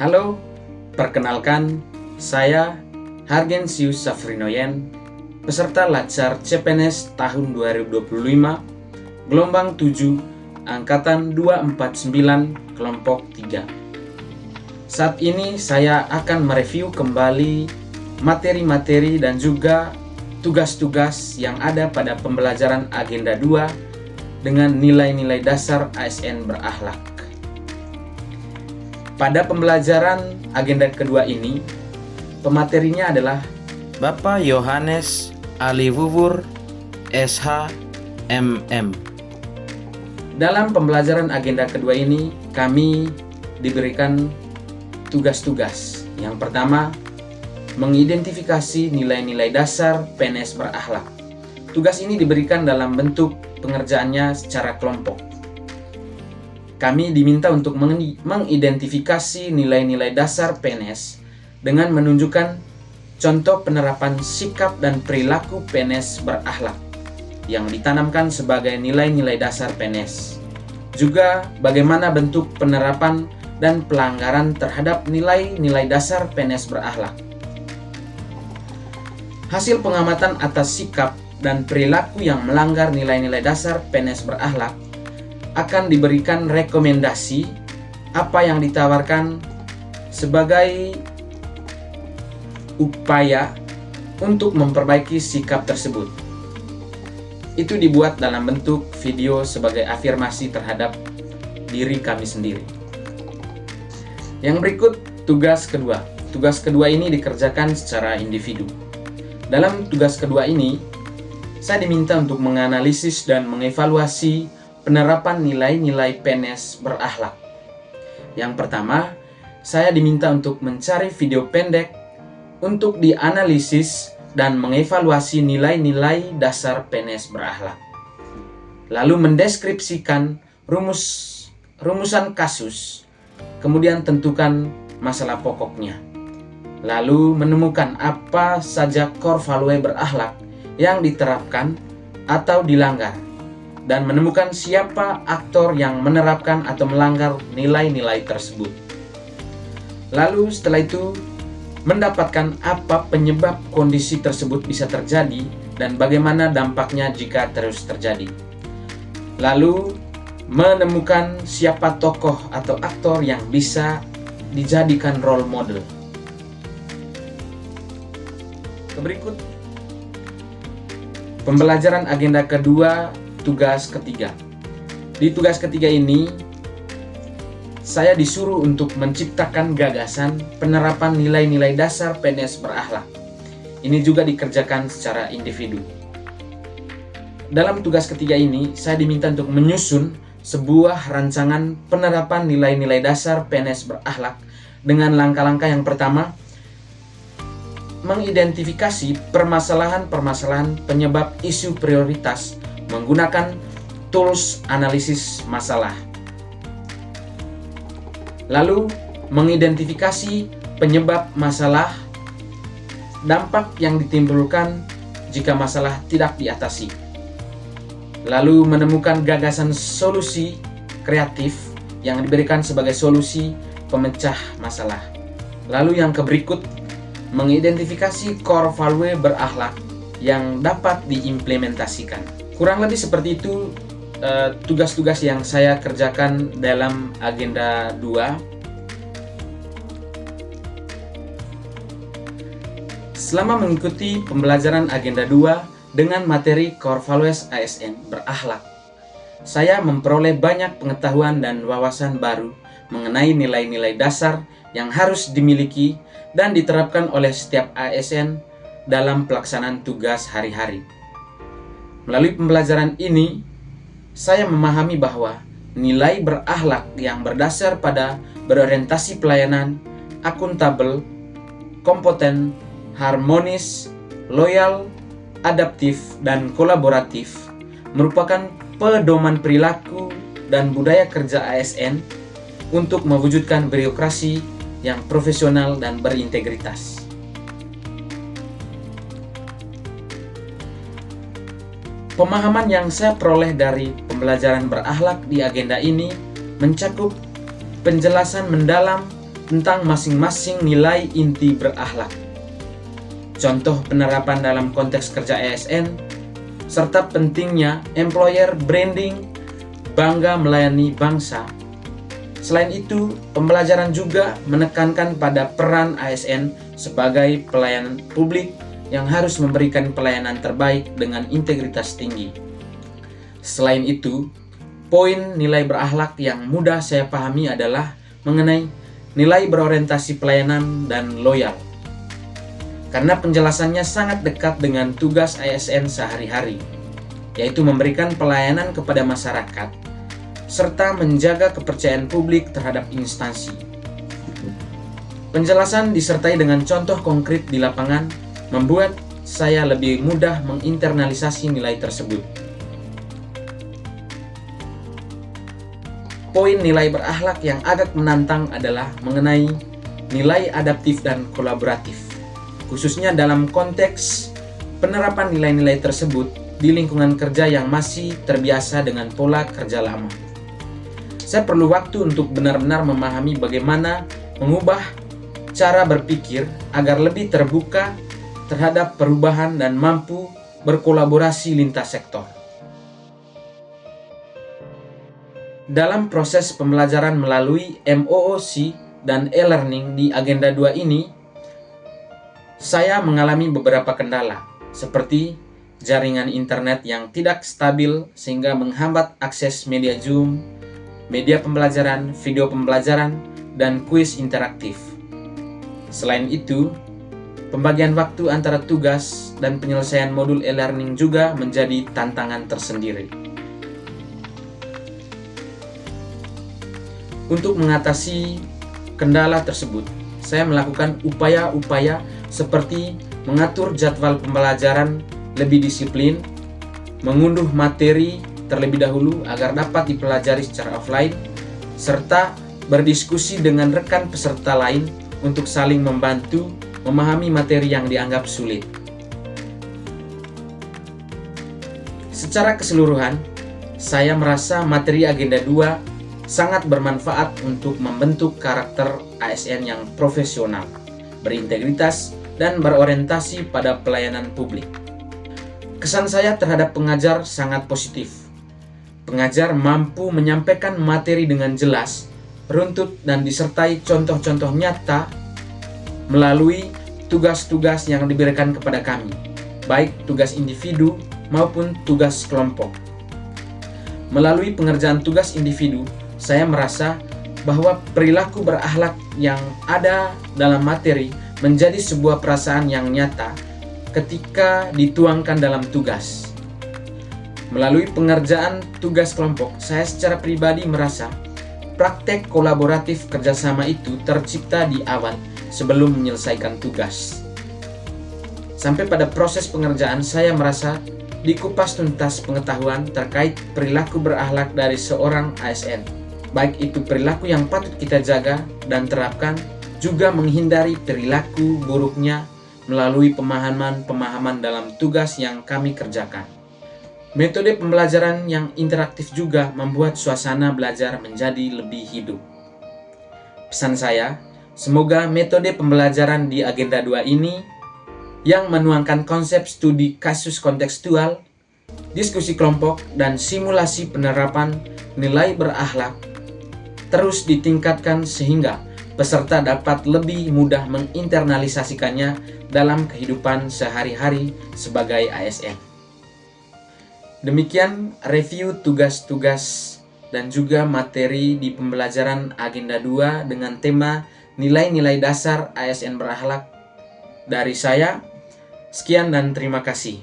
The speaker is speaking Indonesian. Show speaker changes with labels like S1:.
S1: Halo, perkenalkan, saya Hargensius Safrinoyen, peserta Latsar CPNS tahun 2025, gelombang 7, angkatan 249, kelompok 3. Saat ini saya akan mereview kembali materi-materi dan juga tugas-tugas yang ada pada pembelajaran agenda 2 dengan nilai-nilai dasar ASN berakhlak. Pada pembelajaran agenda kedua ini, pematerinya adalah Bapak Yohanes Aliwuwur, SH, MM. Dalam pembelajaran agenda kedua ini, kami diberikan tugas-tugas. Yang pertama, mengidentifikasi nilai-nilai dasar PNS berakhlak. Tugas ini diberikan dalam bentuk pengerjaannya secara kelompok. Kami diminta untuk mengidentifikasi nilai-nilai dasar PNS dengan menunjukkan contoh penerapan sikap dan perilaku PNS berakhlak yang ditanamkan sebagai nilai-nilai dasar PNS. Juga bagaimana bentuk penerapan dan pelanggaran terhadap nilai-nilai dasar PNS berakhlak. Hasil pengamatan atas sikap dan perilaku yang melanggar nilai-nilai dasar PNS berakhlak akan diberikan rekomendasi apa yang ditawarkan sebagai upaya untuk memperbaiki sikap tersebut. Itu dibuat dalam bentuk video sebagai afirmasi terhadap diri kami sendiri. Yang berikut tugas kedua. Tugas kedua ini dikerjakan secara individu. Dalam tugas kedua ini, saya diminta untuk menganalisis dan mengevaluasi penerapan nilai-nilai PNS berakhlak. Yang pertama, saya diminta untuk mencari video pendek untuk dianalisis dan mengevaluasi nilai-nilai dasar PNS berakhlak. Lalu mendeskripsikan rumusan kasus, kemudian tentukan masalah pokoknya. Lalu menemukan apa saja core value berakhlak yang diterapkan atau dilanggar, dan menemukan siapa aktor yang menerapkan atau melanggar nilai-nilai tersebut. Lalu setelah itu, mendapatkan apa penyebab kondisi tersebut bisa terjadi dan bagaimana dampaknya jika terus terjadi. Lalu, menemukan siapa tokoh atau aktor yang bisa dijadikan role model. Berikut pembelajaran agenda kedua, tugas ketiga. Di tugas ketiga ini, saya disuruh untuk menciptakan gagasan penerapan nilai-nilai dasar PNS berakhlak. Ini juga dikerjakan secara individu. Dalam tugas ketiga ini, saya diminta untuk menyusun sebuah rancangan penerapan nilai-nilai dasar PNS berakhlak dengan langkah-langkah. Yang pertama, mengidentifikasi permasalahan-permasalahan penyebab isu prioritas menggunakan tools analisis masalah. Lalu, mengidentifikasi penyebab masalah, dampak yang ditimbulkan jika masalah tidak diatasi. Lalu, menemukan gagasan solusi kreatif yang diberikan sebagai solusi pemecah masalah. Lalu yang berikut, mengidentifikasi core value berakhlak yang dapat diimplementasikan. Kurang lebih seperti itu tugas-tugas yang saya kerjakan dalam agenda 2. Selama mengikuti pembelajaran agenda 2 dengan materi core values ASN berakhlak, saya memperoleh banyak pengetahuan dan wawasan baru mengenai nilai-nilai dasar yang harus dimiliki dan diterapkan oleh setiap ASN dalam pelaksanaan tugas hari-hari. Melalui pembelajaran ini, saya memahami bahwa nilai berakhlak yang berdasar pada berorientasi pelayanan, akuntabel, kompeten, harmonis, loyal, adaptif, dan kolaboratif merupakan pedoman perilaku dan budaya kerja ASN untuk mewujudkan birokrasi yang profesional dan berintegritas. Pemahaman yang saya peroleh dari pembelajaran berakhlak di agenda ini mencakup penjelasan mendalam tentang masing-masing nilai inti berakhlak, contoh penerapan dalam konteks kerja ASN, serta pentingnya employer branding bangga melayani bangsa. Selain itu, pembelajaran juga menekankan pada peran ASN sebagai pelayanan publik yang harus memberikan pelayanan terbaik dengan integritas tinggi. Selain itu, poin nilai berakhlak yang mudah saya pahami adalah mengenai nilai berorientasi pelayanan dan loyal. Karena penjelasannya sangat dekat dengan tugas ASN sehari-hari, yaitu memberikan pelayanan kepada masyarakat, serta menjaga kepercayaan publik terhadap instansi. Penjelasan disertai dengan contoh konkret di lapangan membuat saya lebih mudah menginternalisasi nilai tersebut. Poin nilai berakhlak yang agak menantang adalah mengenai nilai adaptif dan kolaboratif, khususnya dalam konteks penerapan nilai-nilai tersebut di lingkungan kerja yang masih terbiasa dengan pola kerja lama. Saya perlu waktu untuk benar-benar memahami bagaimana mengubah cara berpikir agar lebih terbuka terhadap perubahan dan mampu berkolaborasi lintas sektor. Dalam proses pembelajaran melalui MOOC dan e-learning di Agenda 2 ini, saya mengalami beberapa kendala, seperti jaringan internet yang tidak stabil sehingga menghambat akses media Zoom, media pembelajaran, video pembelajaran, dan kuis interaktif. Selain itu, pembagian waktu antara tugas dan penyelesaian modul e-learning juga menjadi tantangan tersendiri. Untuk mengatasi kendala tersebut, saya melakukan upaya-upaya seperti mengatur jadwal pembelajaran lebih disiplin, mengunduh materi terlebih dahulu agar dapat dipelajari secara offline, serta berdiskusi dengan rekan peserta lain untuk saling membantu memahami materi yang dianggap sulit. Secara keseluruhan, saya merasa materi Agenda 2 sangat bermanfaat untuk membentuk karakter ASN yang profesional, berintegritas, dan berorientasi pada pelayanan publik. Kesan saya terhadap pengajar sangat positif. Pengajar mampu menyampaikan materi dengan jelas, runtut, dan disertai contoh-contoh nyata melalui tugas-tugas yang diberikan kepada kami, baik tugas individu maupun tugas kelompok. Melalui pengerjaan tugas individu, saya merasa bahwa perilaku berakhlak yang ada dalam materi menjadi sebuah perasaan yang nyata ketika dituangkan dalam tugas. Melalui pengerjaan tugas kelompok, saya secara pribadi merasa praktek kolaboratif kerjasama itu tercipta di awal sebelum menyelesaikan tugas. Sampai pada proses pengerjaan, saya merasa dikupas tuntas pengetahuan terkait perilaku berakhlak dari seorang ASN. Baik itu perilaku yang patut kita jaga dan terapkan, juga menghindari perilaku buruknya melalui pemahaman-pemahaman dalam tugas yang kami kerjakan. Metode pembelajaran yang interaktif juga membuat suasana belajar menjadi lebih hidup. Pesan saya, semoga metode pembelajaran di Agenda 2 ini yang menuangkan konsep studi kasus kontekstual, diskusi kelompok, dan simulasi penerapan nilai berakhlak terus ditingkatkan sehingga peserta dapat lebih mudah menginternalisasikannya dalam kehidupan sehari-hari sebagai ASN. Demikian review tugas-tugas dan juga materi di pembelajaran Agenda 2 dengan tema nilai-nilai dasar ASN berakhlak dari saya. Sekian dan terima kasih.